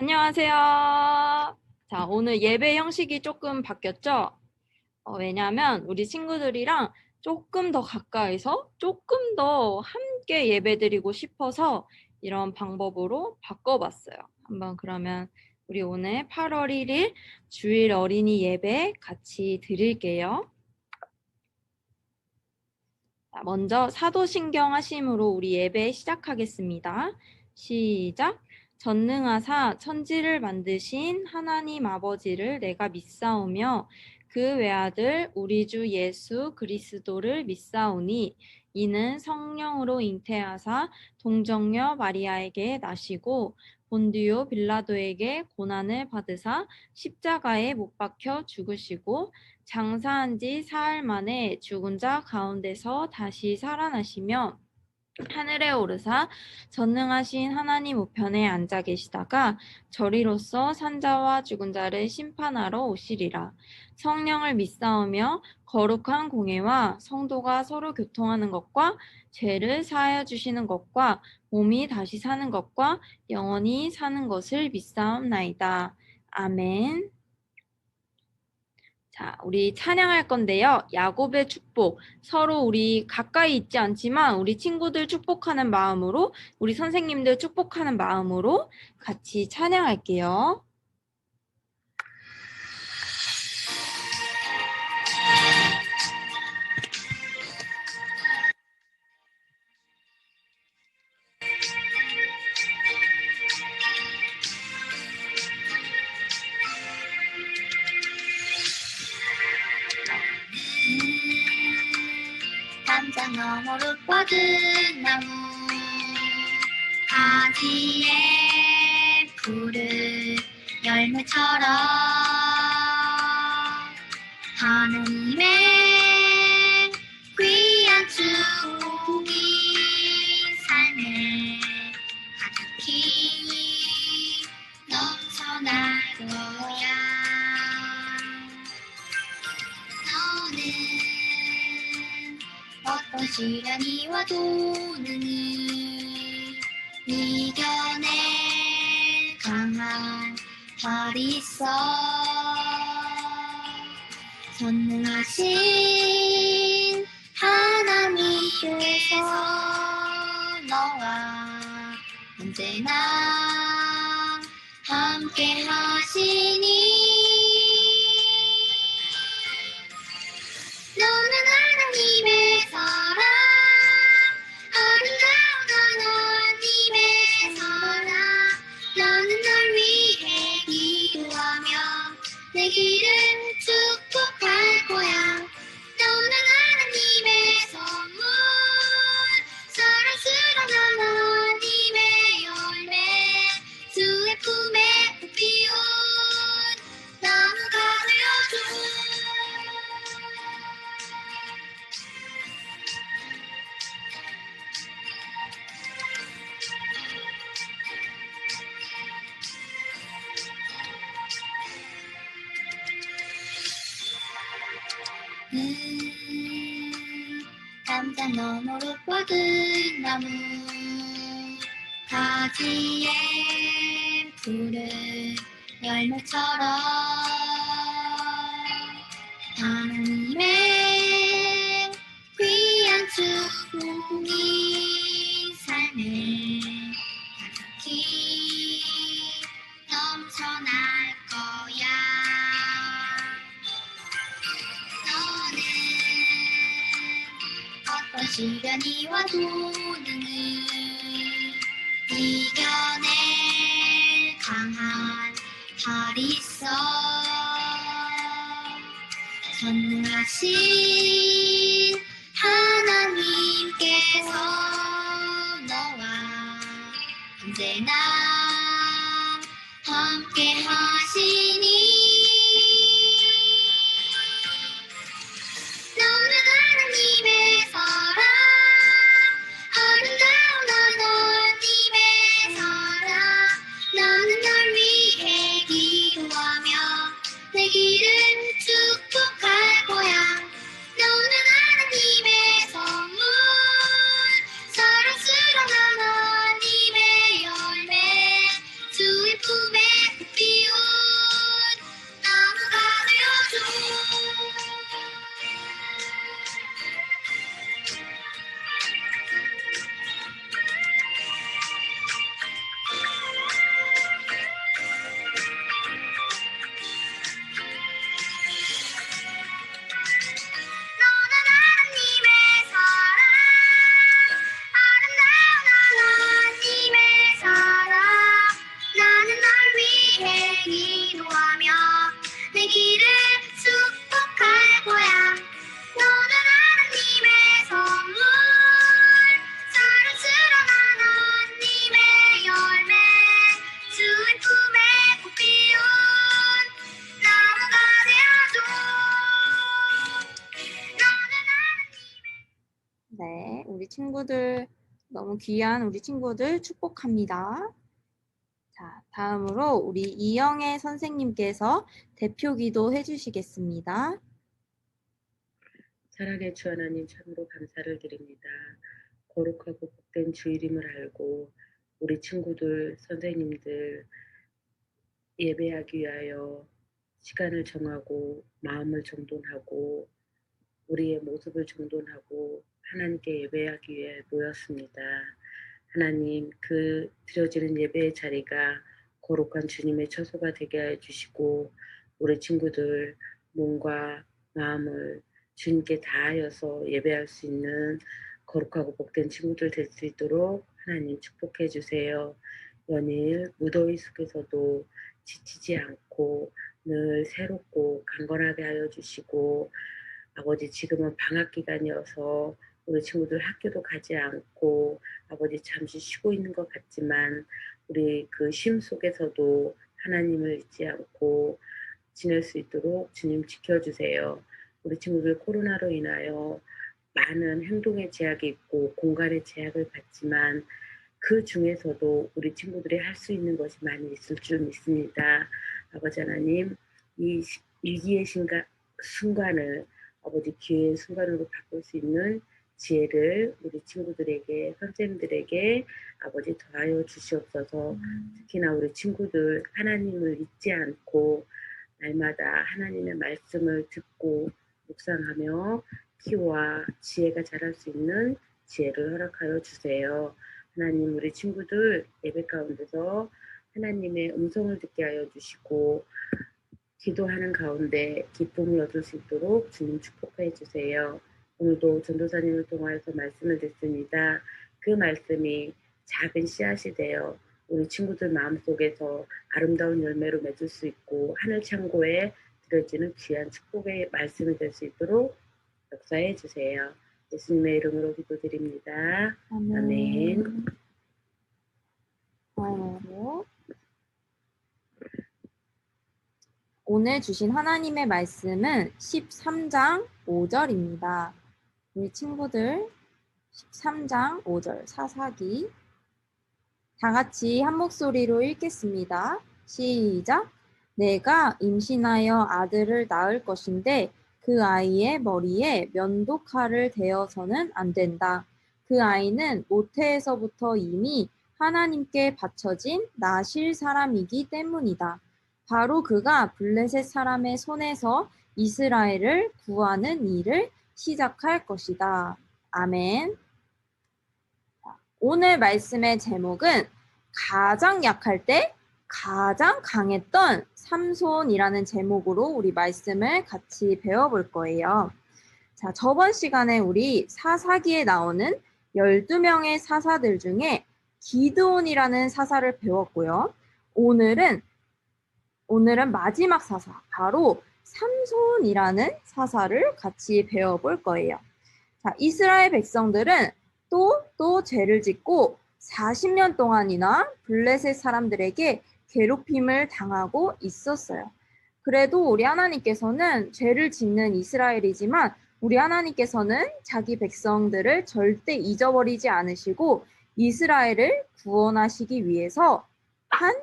안녕하세요. 자, 오늘 예배 형식이 조금 바뀌었죠? 왜냐하면 우리 친구들이랑 조금 더 가까이서 조금 더 함께 예배드리고 싶어서 이런 방법으로 바꿔봤어요. 한번 그러면 우리 오늘 8월 1일 주일 어린이 예배 같이 드릴게요. 자, 먼저 사도신경 하심으로 우리 예배 시작하겠습니다. 시작. 전능하사 천지를 만드신 하나님 아버지를 내가 믿사오며 그 외아들 우리 주 예수 그리스도를 믿사오니 이는 성령으로 잉태하사 동정녀 마리아에게 나시고 본디오 빌라도에게 고난을 받으사 십자가에 못 박혀 죽으시고 장사한 지 사흘 만에 죽은 자 가운데서 다시 살아나시며 하늘에 오르사 전능하신 하나님 우편에 앉아 계시다가 저리로서 산자와 죽은 자를 심판하러 오시리라. 성령을 믿사오며 거룩한 공회와 성도가 서로 교통하는 것과 죄를 사하여 주시는 것과 몸이 다시 사는 것과 영원히 사는 것을 믿사옵나이다. 아멘. 자, 우리 찬양할 건데요. 야곱의 축복. 서로 우리 가까이 있지 않지만 우리 친구들 축복하는 마음으로, 우리 선생님들 축복하는 마음으로 같이 찬양할게요. 담장 너머로 뻗은 나무 가지에 푸른 열매처럼 하느님의 귀한 축복이 삶에 가득히 넘쳐날 거야. 너는 어떤 시련이 와도 능히 이겨낼 강한 팔이 있어. 전능하신 하나님께서 너와 언제나 함께 하시니 너는 하나님의 사랑, 아름다운 하나님의 사랑. 나는 널 위해 기도하며 내 길을 축복할 거야. 너는 하나님의 선물, 사랑스러운 하나님의 열매, 주의 품에 피운 나무가 되어줘. 담장 너머로 뻗은 나무 가지에 푸른 열매처럼 하나님의 귀한 축복이 삶에 가득히 넘쳐날 거야. 너는 어떤 시련이 와도 능히 이겨낼 강한 팔이 있어. 전능하신 하나님께서 너와 언제나 함께 하시니 너는 하나님의 사랑, 아름다운 하나님의 사랑. 나는 널 위해 기도하며 내 길을 축복할 거야. 너는 하나님의 선물, 사랑스러운 하나님의 열매, 주의 품에 친구들, 너무 귀한 우리 친구들 축복합니다. 자, 다음으로 우리 이영애 선생님께서 대표 기도 해주시겠습니다. 사랑의 주 하나님 참으로 감사를 드립니다. 거룩하고 복된 주일임을 알고 우리 친구들, 선생님들 예배하기 위하여 시간을 정하고 마음을 정돈하고 우리의 모습을 정돈하고 하나님께 예배하기 위해 모였습니다. 하나님, 그 드려지는 예배의 자리가 거룩한 주님의 처소가 되게 해 주시고 우리 친구들 몸과 마음을 주님께 다하여서 예배할 수 있는 거룩하고 복된 친구들 될 수 있도록 하나님 축복해 주세요. 연일 무더위 속에서도 지치지 않고 늘 새롭고 강건하게 하여 주시고 아버지 지금은 방학 기간이어서 우리 친구들 학교도 가지 않고 아버지 잠시 쉬고 있는 것 같지만 우리 그 쉼 속에서도 하나님을 잊지 않고 지낼 수 있도록 주님 지켜주세요. 우리 친구들 코로나로 인하여 많은 행동의 제약이 있고 공간의 제약을 받지만 그 중에서도 우리 친구들이 할 수 있는 것이 많이 있을 줄 믿습니다. 아버지 하나님, 이 위기의 순간을 아버지 기회의 순간으로 바꿀 수 있는 지혜를 우리 친구들에게, 선생님들에게 아버지 더하여 주시옵소서. 특히나 우리 친구들 하나님을 잊지 않고 날마다 하나님의 말씀을 듣고 묵상하며 키와 지혜가 자랄 수 있는 지혜를 허락하여 주세요. 하나님, 우리 친구들 예배 가운데서 하나님의 음성을 듣게 하여 주시고 기도하는 가운데 기쁨을 얻을 수 있도록 주님 축복해 주세요. 오늘도 전도사님을 통하여서 말씀을 듣습니다. 그 말씀이 작은 씨앗이 되어 우리 친구들 마음속에서 아름다운 열매로 맺을 수 있고 하늘 창고에 들어지는 귀한 축복의 말씀이 될 수 있도록 역사해 주세요. 예수님의 이름으로 기도드립니다. 아멘. 다음으로 오늘 주신 하나님의 말씀은 13장 5절입니다. 우리 친구들 13장 5절 사사기 다 같이 한 목소리로 읽겠습니다. 시작! 내가 임신하여 아들을 낳을 것인데 그 아이의 머리에 면도칼을 대어서는 안 된다. 그 아이는 모태에서부터 이미 하나님께 바쳐진 나실 사람이기 때문이다. 바로 그가 블레셋 사람의 손에서 이스라엘을 구하는 일을 시작할 것이다. 아멘. 오늘 말씀의 제목은 가장 약할 때 가장 강했던 삼손이라는 제목으로 우리 말씀을 같이 배워볼 거예요. 자, 저번 시간에 우리 사사기에 나오는 12명의 사사들 중에 기드온이라는 사사를 배웠고요. 오늘은 마지막 사사, 바로 삼손이라는 사사를 같이 배워볼 거예요. 자, 이스라엘 백성들은 또 죄를 짓고 40년 동안이나 블레셋 사람들에게 괴롭힘을 당하고 있었어요. 그래도 우리 하나님께서는 죄를 짓는 이스라엘이지만 우리 하나님께서는 자기 백성들을 절대 잊어버리지 않으시고 이스라엘을 구원하시기 위해서 한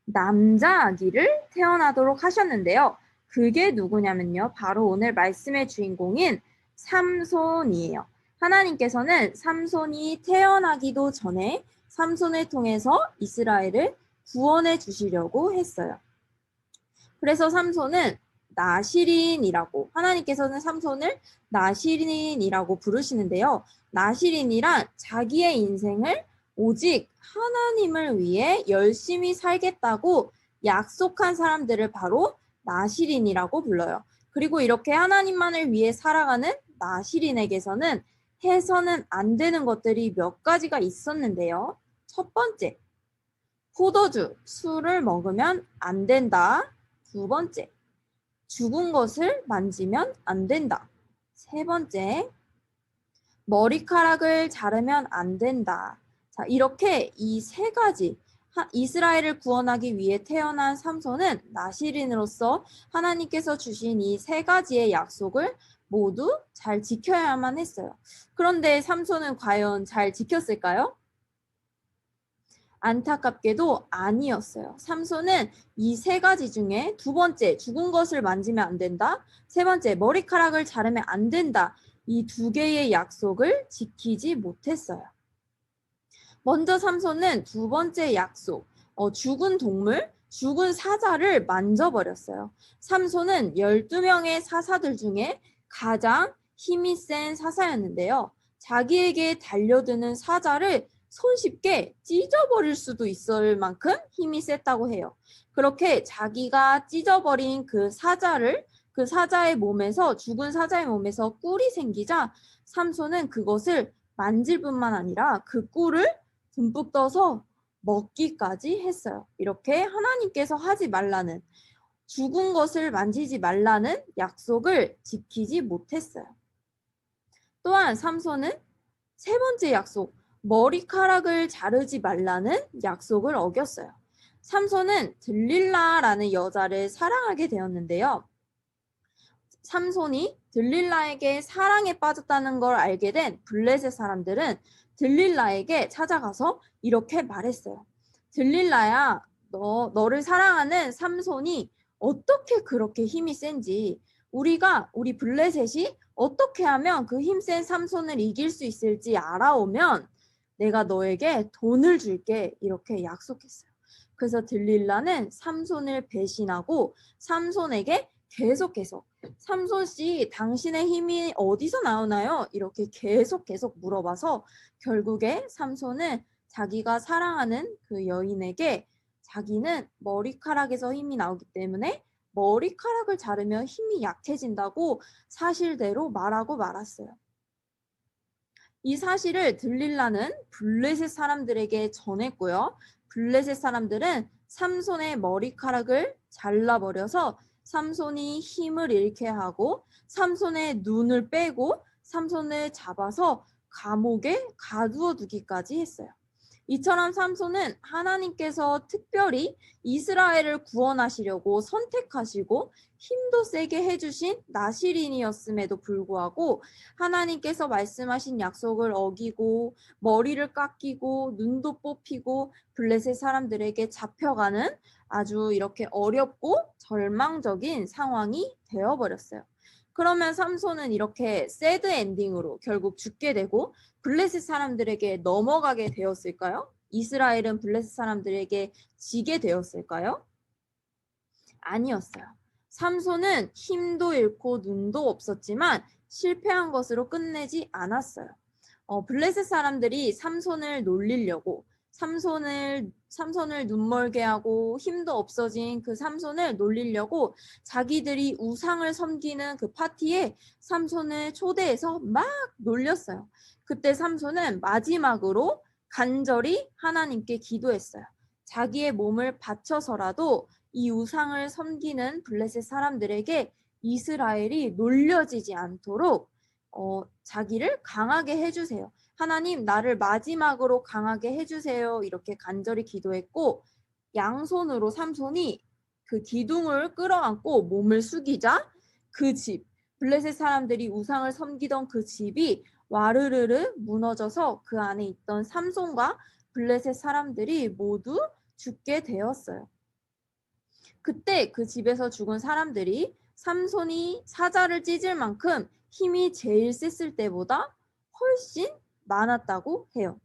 남자 아기를 태어나도록 하셨는데요. 그게 누구냐면요. 바로 오늘 말씀의 주인공인 삼손이에요. 하나님께서는 삼손이 태어나기도 전에 삼손을 통해서 이스라엘을 구원해 주시려고 했어요. 그래서 삼손은 나실인이라고, 하나님께서는 삼손을 나실인이라고 부르시는데요. 나실인이란 자기의 인생을 오직 하나님을 위해 열심히 살겠다고 약속한 사람들을 바로 나실인이라고 불러요. 그리고 이렇게 하나님만을 위해 살아가는 나실인에게서는 해서는 안 되는 것들이 몇 가지가 있었는데요. 첫 번째, 포도주, 술을 먹으면 안 된다. 두 번째, 죽은 것을 만지면 안 된다. 세 번째, 머리카락을 자르면 안 된다. 자, 이렇게 이 세 가지 이스라엘을 구원하기 위해 태어난 삼손은 나실인으로서 하나님께서 주신 이 세 가지의 약속을 모두 잘 지켜야만 했어요. 그런데 삼손은 과연 잘 지켰을까요? 안타깝게도 아니었어요. 삼손은 이 세 가지 중에 두 번째, 죽은 것을 만지면 안 된다. 세 번째, 머리카락을 자르면 안 된다. 이 두 개의 약속을 지키지 못했어요. 먼저 삼손은 두 번째 약속, 죽은 동물, 죽은 사자를 만져버렸어요. 삼손은 12명의 사사들 중에 가장 힘이 센 사사였는데요. 자기에게 달려드는 사자를 손쉽게 찢어버릴 수도 있을 만큼 힘이 셌다고 해요. 그렇게 자기가 찢어버린 그 사자의 몸에서, 죽은 사자의 몸에서 꿀이 생기자 삼손은 그것을 만질 뿐만 아니라 그 꿀을 듬뿍 떠서 먹기까지 했어요. 이렇게 하나님께서 하지 말라는, 죽은 것을 만지지 말라는 약속을 지키지 못했어요. 또한 삼손은 세 번째 약속, 머리카락을 자르지 말라는 약속을 어겼어요. 삼손은 들릴라라는 여자를 사랑하게 되었는데요. 삼손이 들릴라에게 사랑에 빠졌다는 걸 알게 된 블레셋 사람들은 들릴라에게 찾아가서 이렇게 말했어요. 들릴라야, 너를 사랑하는 삼손이 어떻게 그렇게 힘이 센지, 우리 블레셋이 어떻게 하면 그 힘센 삼손을 이길 수 있을지 알아오면 내가 너에게 돈을 줄게, 이렇게 약속했어요. 그래서 들릴라는 삼손을 배신하고 삼손에게 계속 삼손 씨, 당신의 힘이 어디서 나오나요? 이렇게 계속 물어봐서 결국에 삼손은 자기가 사랑하는 그 여인에게 자기는 머리카락에서 힘이 나오기 때문에 머리카락을 자르면 힘이 약해진다고 사실대로 말하고 말았어요. 이 사실을 들릴라는 블레셋 사람들에게 전했고요. 블레셋 사람들은 삼손의 머리카락을 잘라버려서 삼손이 힘을 잃게 하고 삼손의 눈을 빼고 삼손을 잡아서 감옥에 가두어 두기까지 했어요. 이처럼 삼손은 하나님께서 특별히 이스라엘을 구원하시려고 선택하시고 힘도 세게 해주신 나시린이었음에도 불구하고 하나님께서 말씀하신 약속을 어기고 머리를 깎이고 눈도 뽑히고 블레셋 사람들에게 잡혀가는 아주 이렇게 어렵고 절망적인 상황이 되어버렸어요. 그러면 삼손은 이렇게 새드 엔딩으로 결국 죽게 되고 블레셋 사람들에게 넘어가게 되었을까요? 이스라엘은 블레셋 사람들에게 지게 되었을까요? 아니었어요. 삼손은 힘도 잃고 눈도 없었지만 실패한 것으로 끝내지 않았어요. 블레셋 사람들이 삼손을 놀리려고 삼손을 눈멀게 하고 힘도 없어진 그 삼손을 놀리려고 자기들이 우상을 섬기는 그 파티에 삼손을 초대해서 막 놀렸어요. 그때 삼손은 마지막으로 간절히 하나님께 기도했어요. 자기의 몸을 바쳐서라도 이 우상을 섬기는 블레셋 사람들에게 이스라엘이 놀려지지 않도록 자기를 강하게 해주세요. 하나님, 나를 마지막으로 강하게 해주세요. 이렇게 간절히 기도했고 양손으로 삼손이 그 기둥을 끌어안고 몸을 숙이자 그 집, 블레셋 사람들이 우상을 섬기던 그 집이 와르르르 무너져서 그 안에 있던 삼손과 블레셋 사람들이 모두 죽게 되었어요. 그때 그 집에서 죽은 사람들이 삼손이 사자를 찢을 만큼 힘이 제일 셌을 때보다 훨씬 많았다고 해요.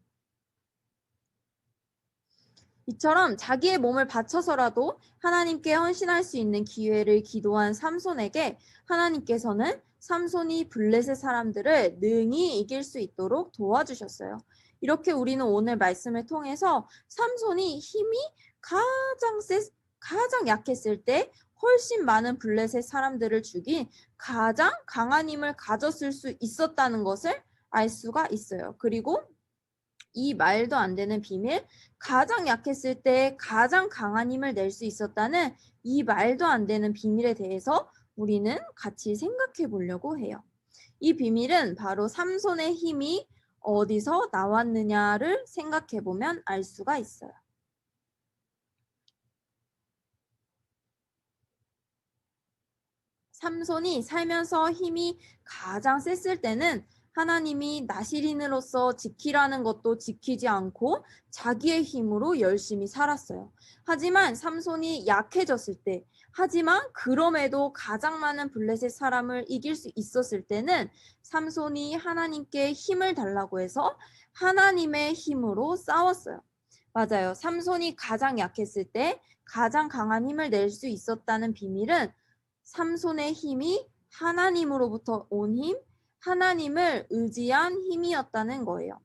이처럼 자기의 몸을 바쳐서라도 하나님께 헌신할 수 있는 기회를 기도한 삼손에게 하나님께서는 삼손이 블레셋 사람들을 능히 이길 수 있도록 도와주셨어요. 이렇게 우리는 오늘 말씀을 통해서 삼손이 힘이 가장 약했을 때 훨씬 많은 블레셋 사람들을 죽인 가장 강한 힘을 가졌을 수 있었다는 것을 알 수가 있어요. 그리고 이 말도 안 되는 비밀, 가장 약했을 때 가장 강한 힘을 낼 수 있었다는 이 말도 안 되는 비밀에 대해서 우리는 같이 생각해 보려고 해요. 이 비밀은 바로 삼손의 힘이 어디서 나왔느냐를 생각해 보면 알 수가 있어요. 삼손이 살면서 힘이 가장 셌을 때는 하나님이 나시린으로서 지키라는 것도 지키지 않고 자기의 힘으로 열심히 살았어요. 하지만 삼손이 약해졌을 때, 하지만 그럼에도 가장 많은 블레셋 사람을 이길 수 있었을 때는 삼손이 하나님께 힘을 달라고 해서 하나님의 힘으로 싸웠어요. 맞아요. 삼손이 가장 약했을 때 가장 강한 힘을 낼 수 있었다는 비밀은 삼손의 힘이 하나님으로부터 온 힘, 하나님을 의지한 힘이었다는 거예요.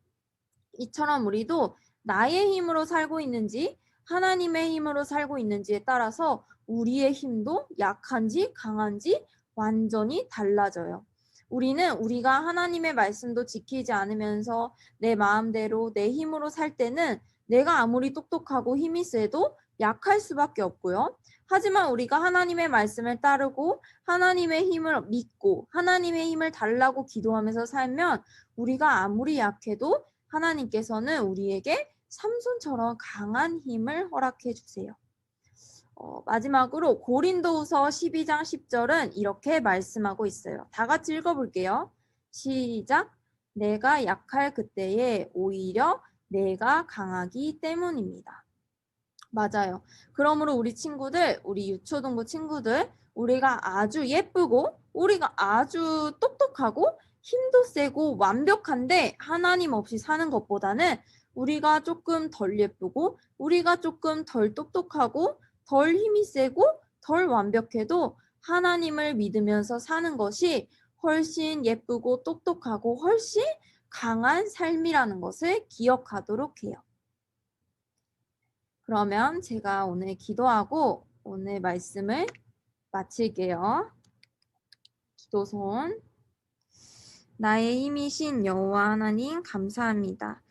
이처럼 우리도 나의 힘으로 살고 있는지 하나님의 힘으로 살고 있는지에 따라서 우리의 힘도 약한지 강한지 완전히 달라져요. 우리는 우리가 하나님의 말씀도 지키지 않으면서 내 마음대로 내 힘으로 살 때는 내가 아무리 똑똑하고 힘이 세도 약할 수밖에 없고요. 하지만 우리가 하나님의 말씀을 따르고 하나님의 힘을 믿고 하나님의 힘을 달라고 기도하면서 살면 우리가 아무리 약해도 하나님께서는 우리에게 삼손처럼 강한 힘을 허락해 주세요. 마지막으로 고린도후서 12장 10절은 이렇게 말씀하고 있어요. 다 같이 읽어볼게요. 시작. 내가 약할 그때에 오히려 내가 강하기 때문입니다. 맞아요. 그러므로 우리 친구들, 우리 유초등부 친구들, 우리가 아주 예쁘고 우리가 아주 똑똑하고 힘도 세고 완벽한데 하나님 없이 사는 것보다는 우리가 조금 덜 예쁘고 우리가 조금 덜 똑똑하고 덜 힘이 세고 덜 완벽해도 하나님을 믿으면서 사는 것이 훨씬 예쁘고 똑똑하고 훨씬 강한 삶이라는 것을 기억하도록 해요. 그러면 제가 오늘 기도하고 오늘 말씀을 마칠게요. 기도손. 나의 힘이신 여호와 하나님 감사합니다.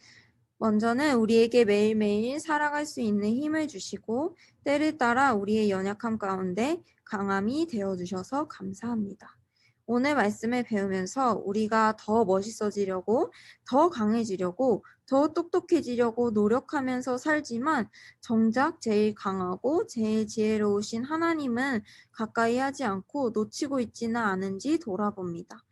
먼저는 우리에게 매일매일 살아갈 수 있는 힘을 주시고 때를 따라 우리의 연약함 가운데 강함이 되어주셔서 감사합니다. 오늘 말씀을 배우면서 우리가 더 멋있어지려고, 더 강해지려고, 더 똑똑해지려고 노력하면서 살지만 정작 제일 강하고 제일 지혜로우신 하나님은 가까이 하지 않고 놓치고 있지는 않은지 돌아봅니다.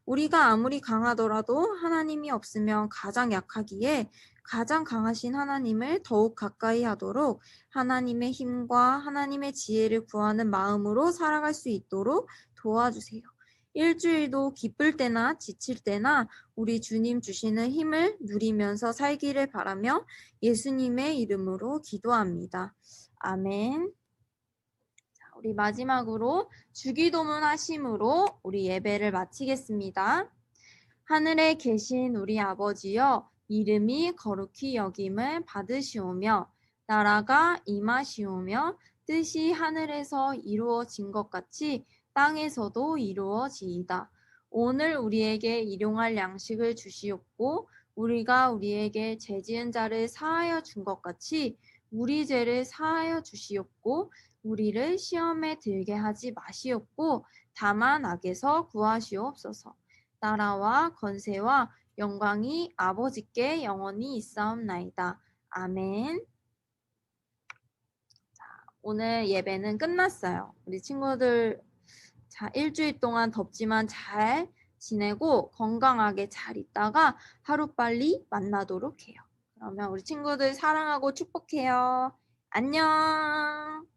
우리가 아무리 강하더라도 하나님이 없으면 가장 약하기에 가장 강하신 하나님을 더욱 가까이 하도록 하나님의 힘과 하나님의 지혜를 구하는 마음으로 살아갈 수 있도록 도와주세요. 일주일도 기쁠 때나 지칠 때나 우리 주님 주시는 힘을 누리면서 살기를 바라며 예수님의 이름으로 기도합니다. 아멘. 자, 우리 마지막으로 주기도문 하심으로 우리 예배를 마치겠습니다. 하늘에 계신 우리 아버지여, 이름이 거룩히 여김을 받으시오며 나라가 임하시오며 뜻이 하늘에서 이루어진 것 같이 땅에서도 이루어지이다. 오늘 우리에게 일용할 양식을 주시옵고 우리가 우리에게 죄 지은 자를 사하여 준 것 같이 우리 죄를 사하여 주시옵고 우리를 시험에 들게 하지 마시옵고 다만 악에서 구하시옵소서. 나라와 권세와 영광이 아버지께 영원히 있사옵나이다. 아멘. 오늘 예배는 끝났어요. 우리 친구들 자, 일주일 동안 덥지만 잘 지내고 건강하게 잘 있다가 하루빨리 만나도록 해요. 그러면 우리 친구들 사랑하고 축복해요. 안녕.